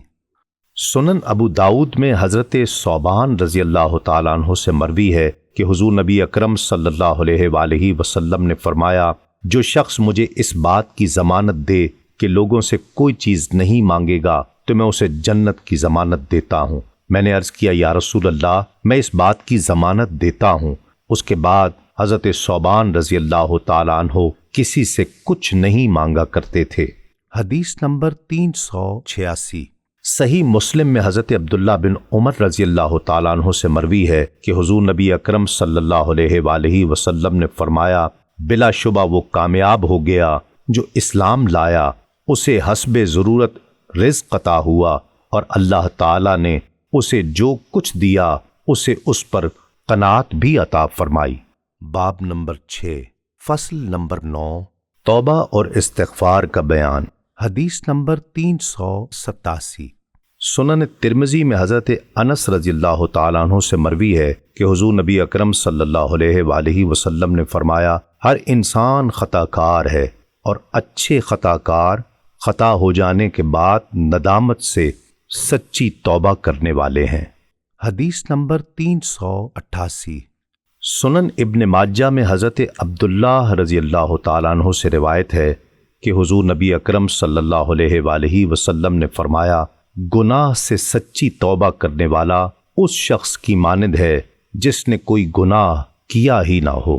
سنن ابو داؤد میں حضرت ثوبان رضی اللہ تعالیٰ عنہ سے مروی ہے کہ حضور نبی اکرم صلی اللہ علیہ وآلہ وسلم نے فرمایا، جو شخص مجھے اس بات کی ضمانت دے کہ لوگوں سے کوئی چیز نہیں مانگے گا تو میں اسے جنت کی ضمانت دیتا ہوں۔ میں نے عرض کیا، یا رسول اللہ، میں اس بات کی ضمانت دیتا ہوں۔ اس کے بعد حضرت ثوبان رضی اللہ تعالیٰ عنہ کسی سے کچھ نہیں مانگا کرتے تھے۔ حدیث نمبر 386، صحیح مسلم میں حضرت عبداللہ بن عمر رضی اللہ تعالیٰ عنہ سے مروی ہے کہ حضور نبی اکرم صلی اللہ علیہ وآلہ وسلم نے فرمایا، بلا شبہ وہ کامیاب ہو گیا جو اسلام لایا، اسے حسب ضرورت رزق عطا ہوا، اور اللہ تعالیٰ نے اسے جو کچھ دیا اسے اس پر قناعت بھی عطا فرمائی۔ باب نمبر 6، فصل نمبر 9، توبہ اور استغفار کا بیان۔ حدیث نمبر 387، سنن ترمذی میں حضرت انس رضی اللہ تعالیٰ عنہ سے مروی ہے کہ حضور نبی اکرم صلی اللہ علیہ وآلہ وسلم نے فرمایا، ہر انسان خطا کار ہے، اور اچھے خطا کار خطا ہو جانے کے بعد ندامت سے سچی توبہ کرنے والے ہیں۔ حدیث نمبر 388، سنن ابن ماجہ میں حضرت عبداللہ رضی اللہ تعالیٰ عنہ سے روایت ہے کہ حضور نبی اکرم صلی اللہ علیہ وآلہ وسلم نے فرمایا، گناہ سے سچی توبہ کرنے والا اس شخص کی مانند ہے جس نے کوئی گناہ کیا ہی نہ ہو۔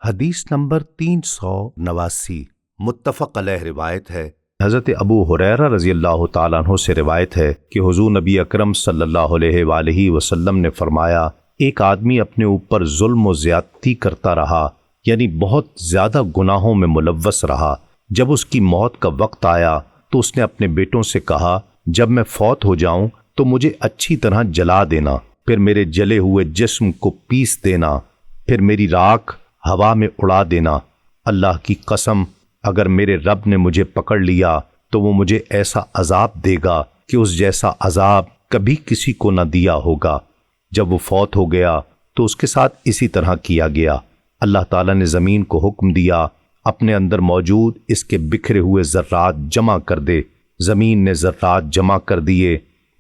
حدیث نمبر 389، متفق علیہ روایت ہے، حضرت ابو ہریرہ رضی اللہ تعالیٰ عنہ سے روایت ہے کہ حضور نبی اکرم صلی اللہ علیہ وآلہ وسلم نے فرمایا، ایک آدمی اپنے اوپر ظلم و زیادتی کرتا رہا، یعنی بہت زیادہ گناہوں میں ملوث رہا۔ جب اس کی موت کا وقت آیا تو اس نے اپنے بیٹوں سے کہا، جب میں فوت ہو جاؤں تو مجھے اچھی طرح جلا دینا، پھر میرے جلے ہوئے جسم کو پیس دینا، پھر میری راکھ ہوا میں اڑا دینا۔ اللہ کی قسم، اگر میرے رب نے مجھے پکڑ لیا تو وہ مجھے ایسا عذاب دے گا کہ اس جیسا عذاب کبھی کسی کو نہ دیا ہوگا۔ جب وہ فوت ہو گیا تو اس کے ساتھ اسی طرح کیا گیا۔ اللہ تعالیٰ نے زمین کو حکم دیا اپنے اندر موجود اس کے بکھرے ہوئے ذرات جمع کر دے۔ زمین نے ذرات جمع کر دیے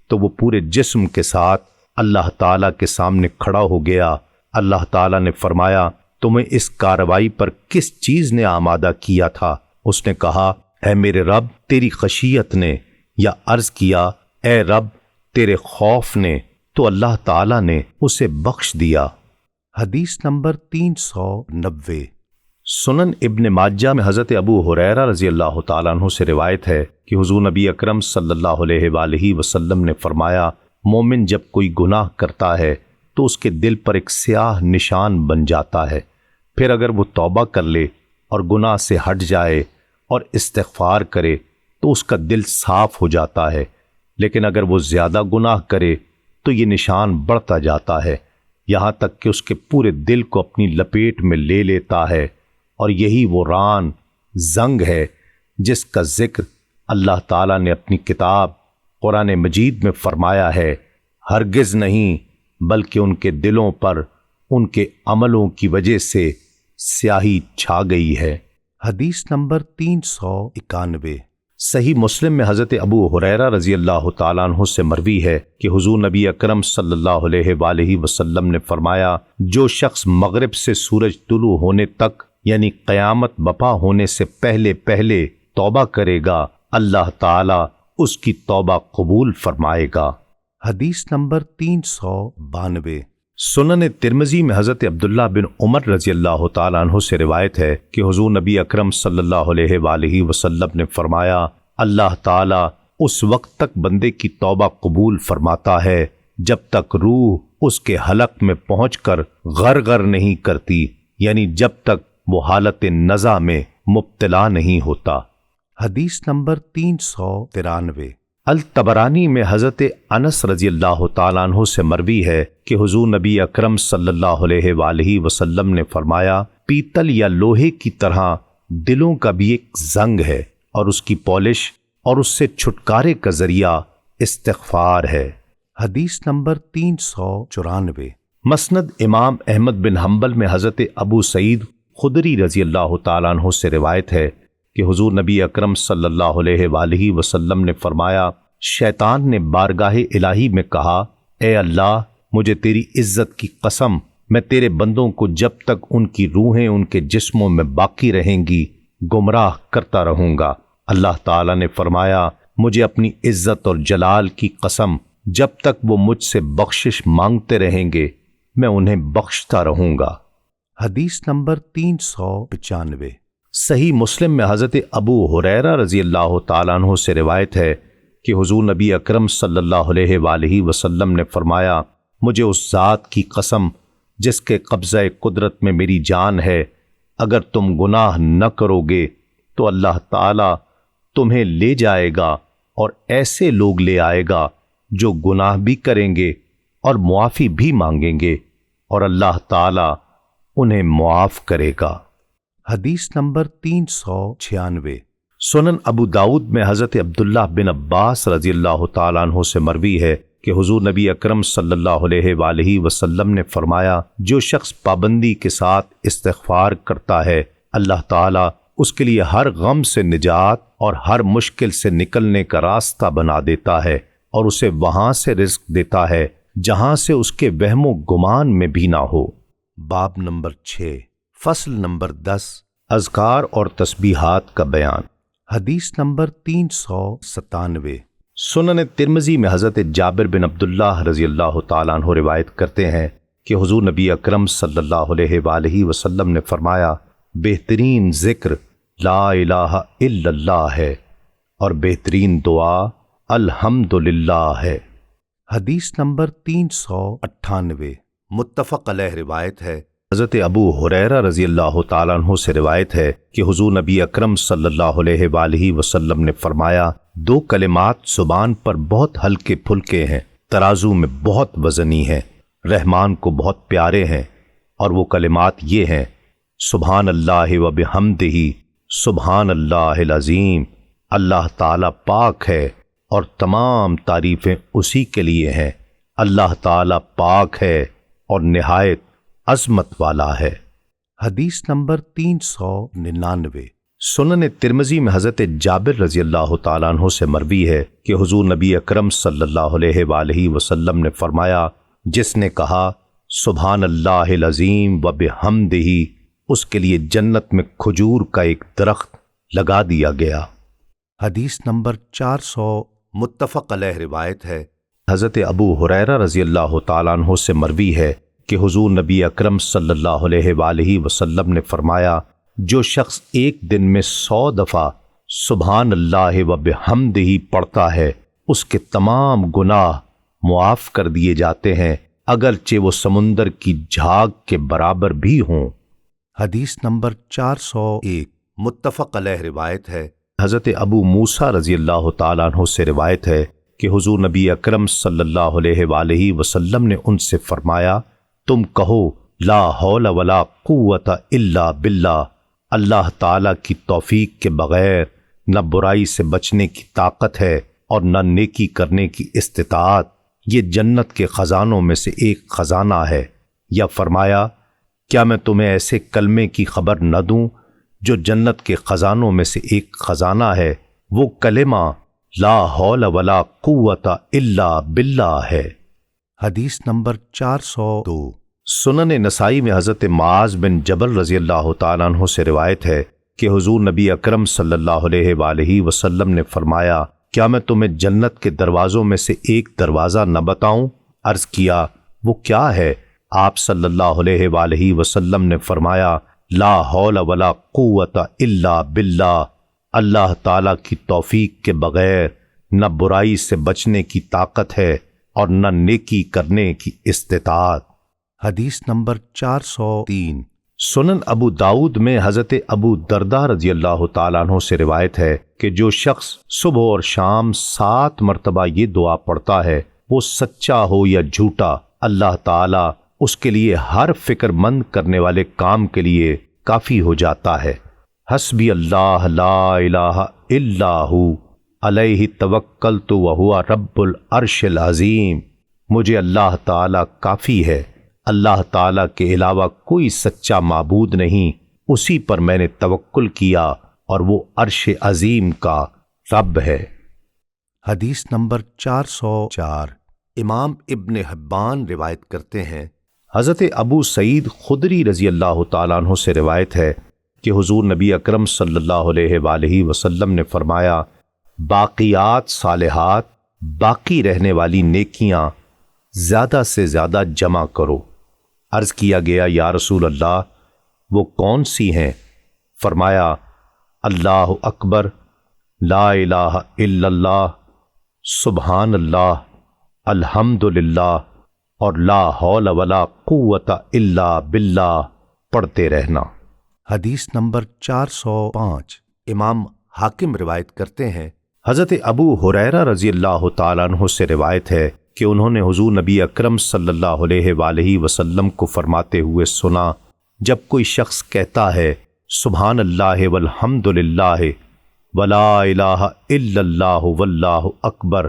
تو وہ پورے جسم کے ساتھ اللہ تعالیٰ کے سامنے کھڑا ہو گیا۔ اللہ تعالیٰ نے فرمایا تمہیں اس کارروائی پر کس چیز نے آمادہ کیا تھا؟ اس نے کہا اے میرے رب تیری خشیت نے، یا عرض کیا اے رب تیرے خوف نے، تو اللہ تعالیٰ نے اسے بخش دیا۔ حدیث نمبر 390 سنن ابن ماجہ میں حضرت ابو ہریرہ رضی اللہ تعالیٰ عنہ سے روایت ہے کہ حضور نبی اکرم صلی اللہ علیہ وآلہ وسلم نے فرمایا مومن جب کوئی گناہ کرتا ہے تو اس کے دل پر ایک سیاہ نشان بن جاتا ہے، پھر اگر وہ توبہ کر لے اور گناہ سے ہٹ جائے اور استغفار کرے تو اس کا دل صاف ہو جاتا ہے، لیکن اگر وہ زیادہ گناہ کرے تو یہ نشان بڑھتا جاتا ہے یہاں تک کہ اس کے پورے دل کو اپنی لپیٹ میں لے لیتا ہے، اور یہی وہ ران زنگ ہے جس کا ذکر اللہ تعالیٰ نے اپنی کتاب قرآن مجید میں فرمایا ہے، ہرگز نہیں بلکہ ان کے دلوں پر ان کے عملوں کی وجہ سے سیاہی چھا گئی ہے۔ حدیث نمبر 391 صحیح مسلم میں حضرت ابو ہریرہ رضی اللہ تعالیٰ عنہ سے مروی ہے کہ حضور نبی اکرم صلی اللہ علیہ وآلہ وسلم نے فرمایا جو شخص مغرب سے سورج طلوع ہونے تک یعنی قیامت بپا ہونے سے پہلے پہلے توبہ کرے گا اللہ تعالیٰ اس کی توبہ قبول فرمائے گا۔ حدیث نمبر 392 سنن ترمذی میں حضرت عبداللہ بن عمر رضی اللہ تعالیٰ عنہ سے روایت ہے کہ حضور نبی اکرم صلی اللہ علیہ وآلہ وسلم نے فرمایا اللہ تعالیٰ اس وقت تک بندے کی توبہ قبول فرماتا ہے جب تک روح اس کے حلق میں پہنچ کر غرغر نہیں کرتی، یعنی جب تک وہ حالت نزع میں مبتلا نہیں ہوتا۔ حدیث نمبر 393 الطبرانی میں حضرت انس رضی اللہ تعالیٰ عنہ سے مروی ہے کہ حضور نبی اکرم صلی اللہ علیہ وآلہ وسلم نے فرمایا پیتل یا لوہے کی طرح دلوں کا بھی ایک زنگ ہے، اور اس کی پالش اور اس سے چھٹکارے کا ذریعہ استغفار ہے۔ حدیث نمبر 394 مسند امام احمد بن حنبل میں حضرت ابو سعید خدری رضی اللہ تعالیٰ عنہ سے روایت ہے کہ حضور نبی اکرم صلی اللہ علیہ وآلہ وسلم نے فرمایا شیطان نے بارگاہ الہی میں کہا اے اللہ مجھے تیری عزت کی قسم میں تیرے بندوں کو جب تک ان کی روحیں ان کے جسموں میں باقی رہیں گی گمراہ کرتا رہوں گا۔ اللہ تعالیٰ نے فرمایا مجھے اپنی عزت اور جلال کی قسم جب تک وہ مجھ سے بخشش مانگتے رہیں گے میں انہیں بخشتا رہوں گا۔ حدیث نمبر 395 صحیح مسلم میں حضرت ابو ہریرہ رضی اللہ تعالیٰ عنہ سے روایت ہے کہ حضور نبی اکرم صلی اللہ علیہ وآلہ وسلم نے فرمایا مجھے اس ذات کی قسم جس کے قبضہ قدرت میں میری جان ہے اگر تم گناہ نہ کرو گے تو اللہ تعالیٰ تمہیں لے جائے گا اور ایسے لوگ لے آئے گا جو گناہ بھی کریں گے اور معافی بھی مانگیں گے اور اللہ تعالیٰ انہیں معاف کرے گا۔ حدیث نمبر 396 سنن ابو داؤد میں حضرت عبداللہ بن عباس رضی اللہ تعالیٰ عنہ سے مروی ہے کہ حضور نبی اکرم صلی اللہ علیہ وآلہ وسلم نے فرمایا جو شخص پابندی کے ساتھ استغفار کرتا ہے اللہ تعالیٰ اس کے لیے ہر غم سے نجات اور ہر مشکل سے نکلنے کا راستہ بنا دیتا ہے اور اسے وہاں سے رزق دیتا ہے جہاں سے اس کے وہم و گمان میں بھی نہ ہو۔ باب نمبر 6 فصل نمبر 10 اذکار اور تسبیحات کا بیان۔ حدیث نمبر 397 سنن ترمذی میں حضرت جابر بن عبداللہ رضی اللہ تعالیٰ عنہ روایت کرتے ہیں کہ حضور نبی اکرم صلی اللہ علیہ وآلہ وسلم نے فرمایا بہترین ذکر لا الہ الا اللہ ہے اور بہترین دعا الحمدللہ ہے۔ حدیث نمبر 398 متفق علیہ روایت ہے حضرت ابو ہریرہ رضی اللہ تعالیٰ عنہ سے روایت ہے کہ حضور نبی اکرم صلی اللہ علیہ وآلہ وسلم نے فرمایا دو کلمات زبان پر بہت ہلکے پھلکے ہیں ترازو میں بہت وزنی ہیں رحمان کو بہت پیارے ہیں اور وہ کلمات یہ ہیں سبحان اللہ و بحمدہ سبحان اللہ العظیم اللہ تعالیٰ پاک ہے اور تمام تعریفیں اسی کے لیے ہیں اللہ تعالیٰ پاک ہے اور نہایت عظمت والا ہے۔ حدیث نمبر 399۔ سنن ترمذی میں حضرت جابر رضی اللہ تعالیٰ عنہ سے مروی ہے کہ حضور نبی اکرم صلی اللہ علیہ وآلہ وسلم نے فرمایا، جس نے کہا سبحان اللہ العظیم و بحمدہ، اس کے لیے جنت میں کھجور کا ایک درخت لگا دیا گیا۔ حدیث نمبر 400 متفق علیہ روایت ہے۔ حضرت ابو ہریرہ رضی اللہ تعالیٰ عنہ سے مروی ہے کہ حضور نبی اکرم صلی اللہ علیہ وآلہ وسلم نے فرمایا، جو شخص ایک دن میں 100 دفعہ سبحان اللہ و بحمدہ پڑھتا ہے، اس کے تمام گناہ معاف کر دیے جاتے ہیں، اگرچہ وہ سمندر کی جھاگ کے برابر بھی ہوں۔ حدیث نمبر 401 متفق علیہ روایت ہے۔ حضرت ابو موسیٰ رضی اللہ تعالیٰ عنہ سے روایت ہے کہ حضور نبی اکرم صلی اللہ علیہ وآلہ وسلم نے ان سے فرمایا، تم کہو لا حول ولا قوت الا باللہ، اللہ تعالیٰ کی توفیق کے بغیر نہ برائی سے بچنے کی طاقت ہے اور نہ نیکی کرنے کی استطاعت، یہ جنت کے خزانوں میں سے ایک خزانہ ہے۔ یا فرمایا، کیا میں تمہیں ایسے کلمے کی خبر نہ دوں جو جنت کے خزانوں میں سے ایک خزانہ ہے؟ وہ کلمہ لا حول ولا قوت الا باللہ ہے۔ حدیث نمبر 402 سنن نسائی میں حضرت معاذ بن جبل رضی اللہ تعالیٰ عنہ سے روایت ہے کہ حضور نبی اکرم صلی اللہ علیہ وآلہ وسلم نے فرمایا، کیا میں تمہیں جنت کے دروازوں میں سے ایک دروازہ نہ بتاؤں؟ عرض کیا، وہ کیا ہے؟ آپ صلی اللہ علیہ وآلہ وسلم نے فرمایا، لا حول ولا قوت الا باللہ، اللہ تعالیٰ کی توفیق کے بغیر نہ برائی سے بچنے کی طاقت ہے اور نہ نیکی کرنے کی استطاعت۔ حدیث نمبر 403 سنن ابو داؤد میں حضرت ابو درداء رضی اللہ تعالیٰ عنہ سے روایت ہے کہ جو شخص صبح اور شام 7 مرتبہ یہ دعا پڑھتا ہے، وہ سچا ہو یا جھوٹا، اللہ تعالیٰ اس کے لیے ہر فکر مند کرنے والے کام کے لیے کافی ہو جاتا ہے۔ حسبی اللہ لا الہ الا ہو علیہ توکلت وہو رب العرش العظیم، مجھے اللہ تعالیٰ کافی ہے، اللہ تعالیٰ کے علاوہ کوئی سچا معبود نہیں، اسی پر میں نے توکل کیا اور وہ عرش عظیم کا رب ہے۔ حدیث نمبر 404 امام ابن حبان روایت کرتے ہیں، حضرت ابو سعید خدری رضی اللہ تعالیٰ عنہ سے روایت ہے کہ حضور نبی اکرم صلی اللہ علیہ وآلہ وسلم نے فرمایا، باقیات صالحات، باقی رہنے والی نیکیاں زیادہ سے زیادہ جمع کرو۔ عرض کیا گیا، یا رسول اللہ، وہ کون سی ہیں؟ فرمایا، اللہ اکبر، لا الہ الا اللہ، سبحان اللہ، الحمدللہ اور لا حول ولا قوت الا باللہ پڑھتے رہنا۔ حدیث نمبر 405 امام حاکم روایت کرتے ہیں، حضرت ابو ہریرہ رضی اللہ تعالیٰ عنہ سے روایت ہے کہ انہوں نے حضور نبی اکرم صلی اللہ علیہ وآلہ وسلم کو فرماتے ہوئے سنا، جب کوئی شخص کہتا ہے سبحان اللہ والحمد للہ ولا الہ الا اللہ واللہ اکبر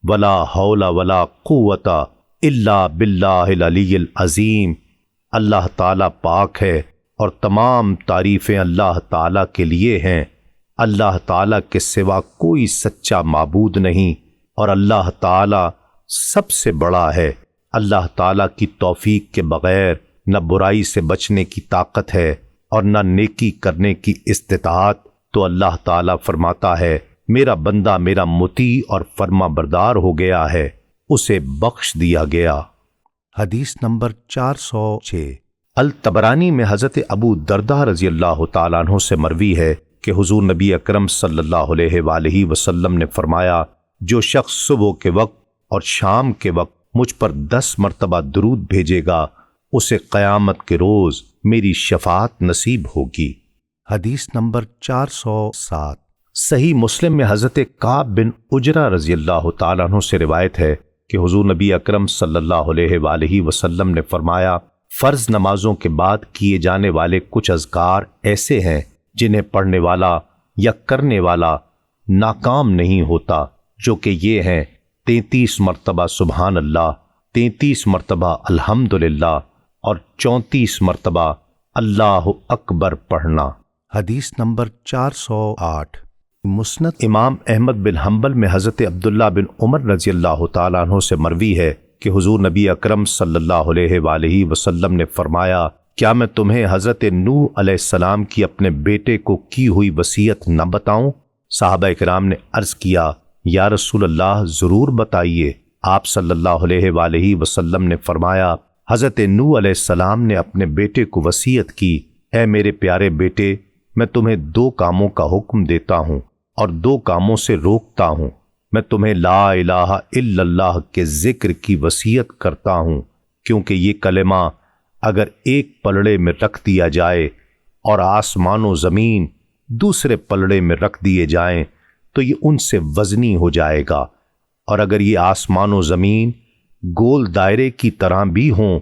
ولا حول ولا قوت الا باللہ العلی العظیم، اللہ تعالیٰ پاک ہے اور تمام تعریفیں اللہ تعالیٰ کے لیے ہیں، اللہ تعالیٰ کے سوا کوئی سچا معبود نہیں اور اللہ تعالیٰ سب سے بڑا ہے، اللہ تعالیٰ کی توفیق کے بغیر نہ برائی سے بچنے کی طاقت ہے اور نہ نیکی کرنے کی استطاعت، تو اللہ تعالیٰ فرماتا ہے، میرا بندہ میرا مطیع اور فرما بردار ہو گیا ہے، اسے بخش دیا گیا۔ حدیث نمبر 406 الطبرانی میں حضرت ابو درداء رضی اللہ تعالیٰ عنہ سے مروی ہے کہ حضور نبی اکرم صلی اللہ علیہ وآلہ وسلم نے فرمایا، جو شخص صبح کے وقت اور شام کے وقت مجھ پر 10 مرتبہ درود بھیجے گا، اسے قیامت کے روز میری شفاعت نصیب ہوگی۔ حدیث نمبر 407 صحیح مسلم میں حضرت کعب بن عجرہ رضی اللہ تعالیٰ عنہ سے روایت ہے کہ حضور نبی اکرم صلی اللہ علیہ وآلہ وسلم نے فرمایا، فرض نمازوں کے بعد کیے جانے والے کچھ اذکار ایسے ہیں جنہیں پڑھنے والا یا کرنے والا ناکام نہیں ہوتا، جو کہ یہ ہیں 33 مرتبہ سبحان اللہ، 33 مرتبہ الحمدللہ اور 34 مرتبہ اللہ اکبر پڑھنا۔ حدیث نمبر 408 مسند امام احمد بن حنبل میں حضرت عبداللہ بن عمر رضی اللہ تعالیٰ عنہ سے مروی ہے کہ حضور نبی اکرم صلی اللہ علیہ وآلہ وسلم نے فرمایا، کیا میں تمہیں حضرت نوح علیہ السلام کی اپنے بیٹے کو کی ہوئی وصیت نہ بتاؤں؟ صحابہ کرام نے عرض کیا، یا رسول اللہ ضرور بتائیے۔ آپ صلی اللہ علیہ وآلہ وسلم نے فرمایا، حضرت نوح علیہ السلام نے اپنے بیٹے کو وصیت کی، اے میرے پیارے بیٹے، میں تمہیں 2 کاموں کا حکم دیتا ہوں اور 2 کاموں سے روکتا ہوں۔ میں تمہیں لا الہ الا اللہ کے ذکر کی وصیت کرتا ہوں، کیونکہ یہ کلمہ اگر ایک پلڑے میں رکھ دیا جائے اور آسمان و زمین دوسرے پلڑے میں رکھ دیے جائیں تو یہ ان سے وزنی ہو جائے گا، اور اگر یہ آسمان و زمین گول دائرے کی طرح بھی ہوں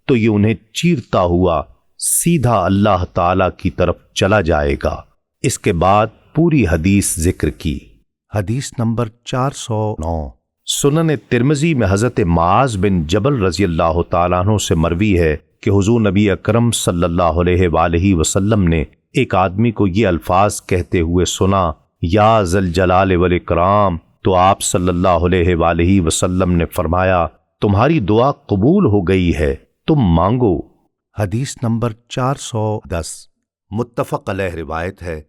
تو یہ انہیں چیرتا ہوا سیدھا اللہ تعالی کی طرف چلا جائے گا۔ اس کے بعد پوری حدیث ذکر کی۔ حدیث نمبر 409 سنن ترمذی میں حضرت معاذ بن جبل رضی اللہ تعالیٰ عنہ سے مروی ہے کہ حضور نبی اکرم صلی اللہ علیہ وآلہ وسلم نے ایک آدمی کو یہ الفاظ کہتے ہوئے سنا، یا ذل جلال والاکرام، تو آپ صلی اللہ علیہ وآلہ وسلم نے فرمایا، تمہاری دعا قبول ہو گئی ہے، تم مانگو۔ حدیث نمبر 410 متفق علیہ روایت ہے۔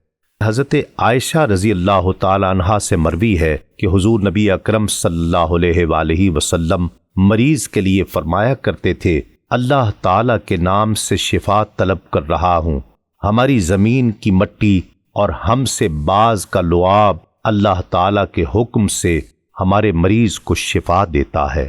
حضرت عائشہ رضی اللہ تعالیٰ عنہا سے مروی ہے کہ حضور نبی اکرم صلی اللہ علیہ وآلہ وسلم مریض کے لیے فرمایا کرتے تھے، اللہ تعالیٰ کے نام سے شفا طلب کر رہا ہوں۔ ہماری زمین کی مٹی اور ہم سے بعض کا لعاب اللہ تعالیٰ کے حکم سے ہمارے مریض کو شفا دیتا ہے۔